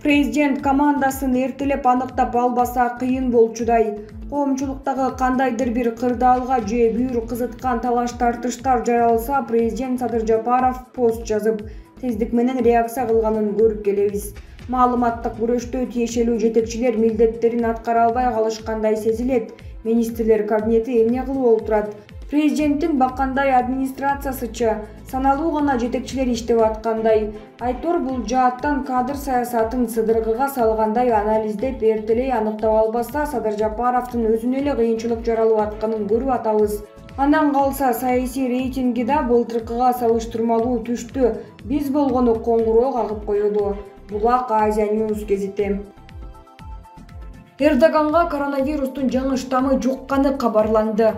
Президент командасын эртелеп аныктап албаса кыйын болчудай. Коомчулуктагы кандайдыр бир кырдаалга же бүйүр кызыткан талаш тартыштар жаралса, президент Садыр Жапаров пост жазып, тездик менен реакция кылганын көрүп келебиз. Маалыматтык күрөштө тиешелүү жетекчилер милдеттерин аткара албай калышкандай сезилет. Министрлер кабинети эмне кылып отурат? Президенттин баккандай администрациясычы саналуу гана жетекчилер иштеп аткандай. Айтор бул жааттан кадр саясатын сыдыргыга салгандай анализдеп эртелей аныктап албаса, Садыр Жапаровдун өзүнө эле кыйынчылык жаралып атканын көрүп атабыз. Андан калса саясий рейтинги да былтыркыга салыштырмалуу түштү. Биз болгону коңгуроо кагып коёду. Булак Азия News гезити. Эрдоганга коронавирустун жаңы штаммы жукканы кабарланды.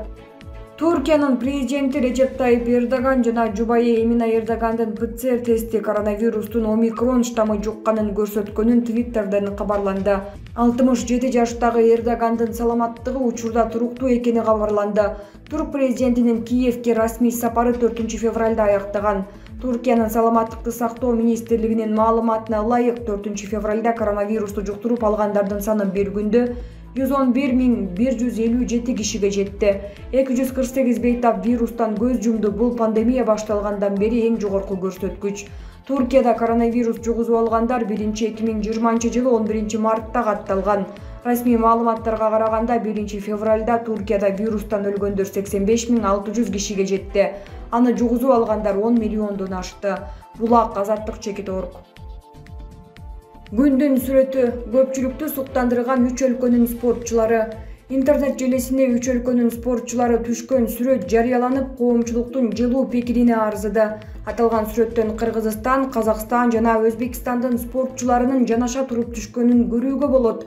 Туркиянын президенти Режеп Тайип Эрдоган жана жубайы Эмина Эрдогандын ПЦР тести коронавирустун омикрон штаммы жукканын көрсөткөнүн Твиттерден кабарланды. 67 жаштагы Эрдогандын саламаттыгы учурда туруктуу экени кабарланды. Турк президентинин Киевке расмий сапары 4 февралда аяктаган. Туркиянын саламаттыкты сактоо министрлигинин маалыматына ылайык 4 февралда коронавирусту жуктуруп алгандардын саны бир күндө 111.157 кишиге жетти. 248 бейтап вирустан көз жумду. Бул пандемия башталгандан бери эң жогорку көрсөткүч. Туркияда коронавирус жугузуп алгандар 2020 жылы 11 мартта катталган. Расмий маалыматтарга караганда 1 февралда Туркияда вирустан өлгөндөр 85.600 кишиге жетти. Аны жугузуп алгандар 10 миллиондон ашты. Булак Азаттык.org. Күндүн сүрөтү көпчүлүктү суктандырган 3 өлкөнүн спортчулары. Интернет желесине 3 өлкөнүн спортчулары түшкөн сүрөт жарыяланып, коомчулуктун жылуу пикирине арзыды. Аталган сүрөттөн Кыргызстан, Казакстан жана Өзбекстандын спортчуларынын жанаша туруп түшкөнүн көрүүгө болот.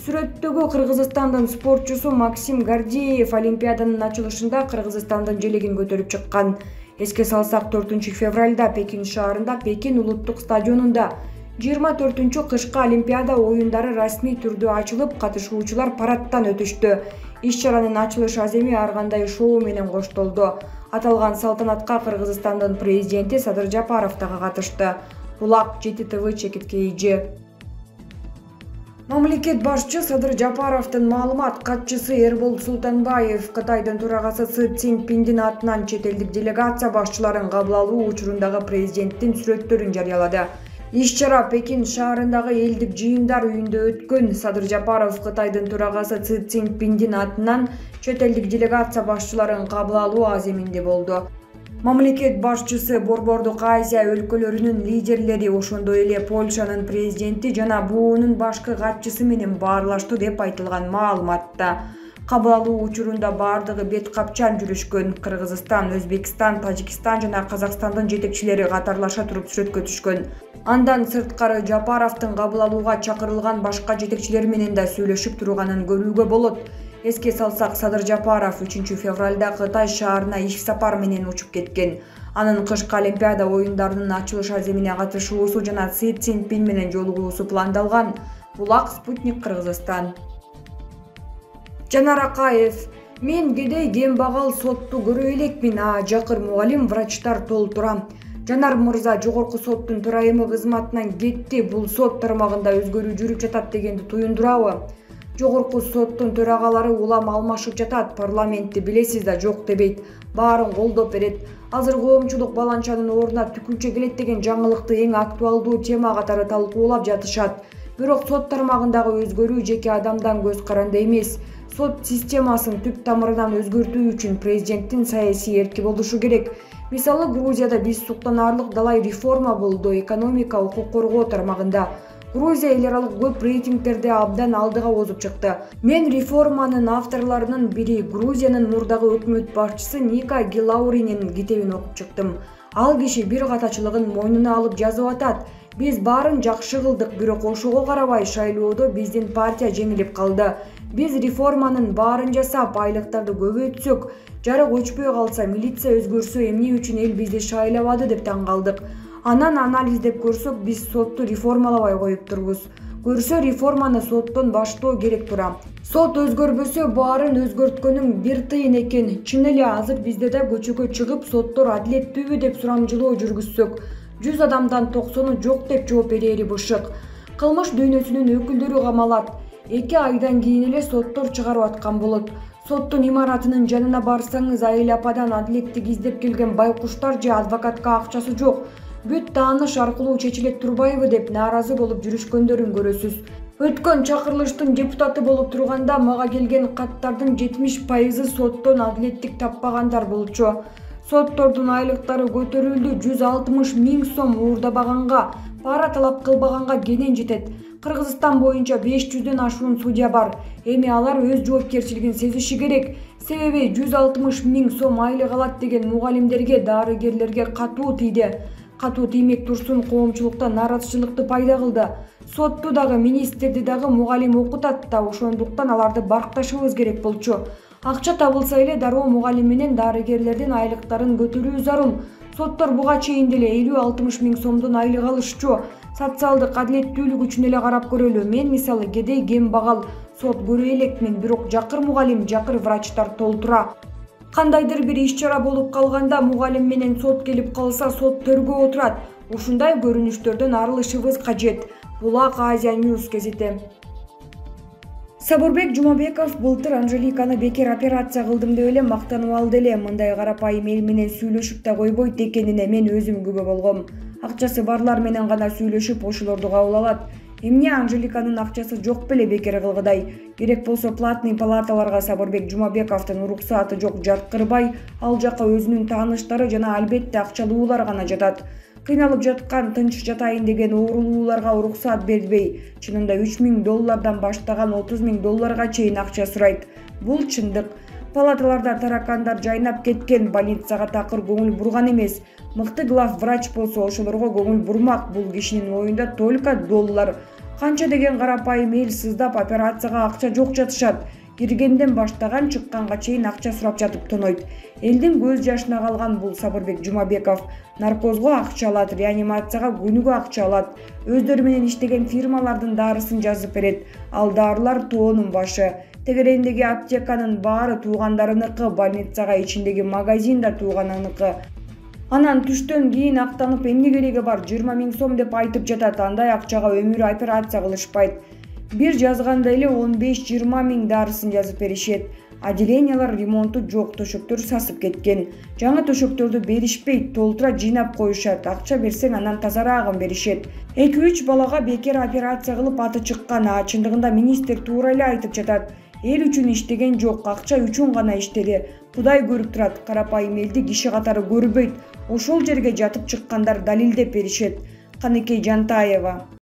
Сүрөттөгү Кыргызстандын спортчусу Максим Гордеев Олимпиаданын ачылышында Кыргызстандын желегин көтөрүп чыккан. Эске салсак, 4 февралда Пекин шаарында Пекин улуттук стадионунда 24-чү кышкы Олимпиада оюндары расмий түрдө ачылып, катышуучулар парадтан өтүштү. Иш-чаранын ачылыш аземи ар кандай шоу менен коштолду. Аталган салтанатка Кыргызстандын президенти Садыр Жапаров дагы катышты. Булак ЖТТВ чекиткейи. Мамлекет башчы Садыр Жапаровдун маалымат катчысы Эрбол Султанбаев Кытайдын турагасы Си Цзиньпиндин атынан чет элдик делегация башчыларын кабыл алуу учурундагы президенттин сүрөттөрүн жарыялады. Иш-чара Пекин шаарындагы элдик жыйындар үйүндө өткөн. Садыр Жапаров Кытайдын турагасы Си Цзиньпиндин атынан чет элдик делегация башчыларын кабыл алуу аземинде болду. Мамлекет башчысы Борбордук Азия өлкөлөрүнүн лидерлери, ошондой эле Польшанын президенти жана буунун башкы катчысы менен баарлашты деп айтылган маалыматта. Кабыл алуу учурунда бардыгы бет капчан жүрүшкөн. Кыргызстан, Өзбекстан, Тажикстан жана Казакстандын жетекчилери катарлаша туруп сүрөткө түшкөн. Андан сырткары Жапаровдун кабыл алууга чакырылган башка жетекчилер менен да сүйлөшүп турганын көрүүгө болот. Эске салсак, Садыр Жапаров 3 февралда Кытай шаарына иш сапар менен учуп кеткен. Анын кышкы Олимпиада оюндарынын ачылыш аземине катышуусу жана Си Цзиньпин менен жолугуусу пландалган. Булак Спутник Кыргызстан. Жанар Акаев: мен кедей кембагал сотту көрө элекмин, жакыр мугалим врачтар толтурам. Жанар мырза жогорку соттун төрайымы кызматынан кетти. Бул сот тармагында өзгөрүү жүрүп жатат дегенди туюндурабы? Жогорку соттун төрагалары улам алмашып жатат. Парламентти билесиз да, жок дебейт, баарын колдоп берет. Азыр коомчулук баланчанын ордуна түкүнчө келет деген жаңылыкты эң актуалдуу тема катары талкуулап жатышат. Бирок сот тармагындагы өзгөрүү жеке адамдан көз каранды эмес. Сот системасын түп тамырынан өзгөртүү үчүн президенттин саясий эрки болушу керек. Мисалы, Грузияда биз суктанарлык далай реформа болду, экономика, укук коргоо тармагында. Грузия эл аралык көп рейтингтерде абдан алдыга озуп чыкты. Мен реформанын авторлорунун бири, Грузиянын мурдагы өкмөт башчысы Ника Гилауринин китебин окуп чыктым. Ал киши бир катачылыгын мойнуна алып жазып атат. Биз баарын жакшы кылдык, бирок ошого карабай шайлоодо биздин партия жеңилип калды. Биз реформанын баарын жасап, айлыктарды көбөйтсөк, жарык өчпөй калса, милиция өзгөрсө, эмне үчүн эл бизди шайлабады деп таң калдык. Анан анализдеп көрсөк, биз сотту реформалабай коюп турбуз. Көрсө, реформаны соттон баштоо керек тура. Сот өзгөрбөсө, баарын өзгөрткөнүң бир тыйын экен. Чын эле азыр бизде да көчөгө чыгып, соттор адилеттүүбү деп сурамжылоо жүргүзсөк, 100 адамдан 90-ы жок деп жооп берери бышык. Кылмыш дүйнөсүнүн өкүлдөрү камалат. 2 айдан кийин эле соттор чыгарып аткан болот. Соттун имаратынын жанына барсаңыз, айыл ападан адилеттик издеп келген байкуштар же адвокатка акчасы жок, бүт тааныш аркылуу чечиле турбайбы деп нааразы болуп жүрүшкөндөрүн көрөсүз. Өткөн чакырылыштын депутаты болуп турганда мага келген каттардын 70% соттон адилеттик таппагандар болчу. Соттордун айлыктары көтөрүлдү, 160 000 сом уурдабаганга, пара талап кылбаганга кенен жетет. Кыргызстан боюнча 500дөн ашуун судья бар. Эми алар өз жоопкерчилигин сезиши керек. Себеби 160 000 сом айлык алат деген мугалимдерге, дарыгерлерге катуу тийди. Катуу тиймек турсун коомчулукта нааразычылыкты пайда кылды. Сотту дагы, министрди дагы мугалим окутат да, ошондуктан аларды баркташыбыз керек болчу. Акча табылса эле дароо мугалим менен дарыгерлердин айлыктарын көтөрүү зарыл. Соттор буга чейин деле 50-60 000 сомдон айлык алышчу. Социалдык адилеттүүлүк үчүн эле карап көрөлү. Мен мисалы кедей кембагал сот көрө элекмин, бирок жакыр мугалим, жакыр врачтар толтура. Кандайдыр бир иш-чара болуп калганда мугалим менен сот келип калса, сот төргө отурат. Ушундай көрүнүштөрдөн арылышыбыз кажет. Булак Азия News гезити. Сабурбек Жумабеков былтыр Анжеликаны бекер операция кылдым деп эле мактанып алды эле. Мындай карапайым эл менен сүйлөшүп да койбойт экенине мен өзүм күбө болгом. Акчасы барлар менен гана сүйлөшүп ошолорду кабыл алат. Эмне Анжеликанын акчасы жок беле бекер кылгыдай? Керек болсо платный палаталарга Сабурбек Жумабековдун уруксааты жок жаткырбай, ал жакка өзүнүн тааныштары жана албетте акчалуулар гана жатат. Кыйналып жаткан, тынч жатайын деген оорулууларга уруксаат бербей, чынында $3000 баштаган $30 000 чейин акча сурайт. Бул чындык. Палаталарда таракандар жайнап кеткен, больницага такыр көңүл бурган эмес. Мыкты глав врач болсо ошолорго көңүл бурмак. Бул кишинин оюнда только $. Канча деген карапайым эл сыздап операцияга акча жок жатышат. Киргенден баштаган чыкканга чейин акча сурап жатып тонойт. Элдин көз жашына калган бул Сабурбек Жумабеков. Наркозго акча алат, реанимацияга күнүгө акча алат. Өздөрү менен иштеген фирмалардын дарысын жазып берет. Ал дарылар тоонун башы. Тегерендеги аптеканын баары туугандарыныкы, больницага ичиндеги магазин да тууганыныкы. Анан түштөн кийин актанып эмне кереги бар, 20 000 сом деп айтып жатат. Андай акчага өмүр операция кылышпайт. Бир жазганда эле 15-20 000 дарысын жазып беришет. Отделениялар ремонту жок, төшөктөр сасып кеткен. Жаңы төшөктөрдү беришпейт, толтура жыйнап коюшат. Акча берсең анан тазараагын беришет. 2-3 балага бекер операция кылып аты чыккан. Чындыгында министр туура эле айтып жатат. Эл үчүн иштеген жок, акча үчүн гана иштеди. Кудай көрүп турат, карапайым элди киши катары көрбөйт. Ошол жерге жатып чыккандар далилдеп беришет. Каныкей Жантаева.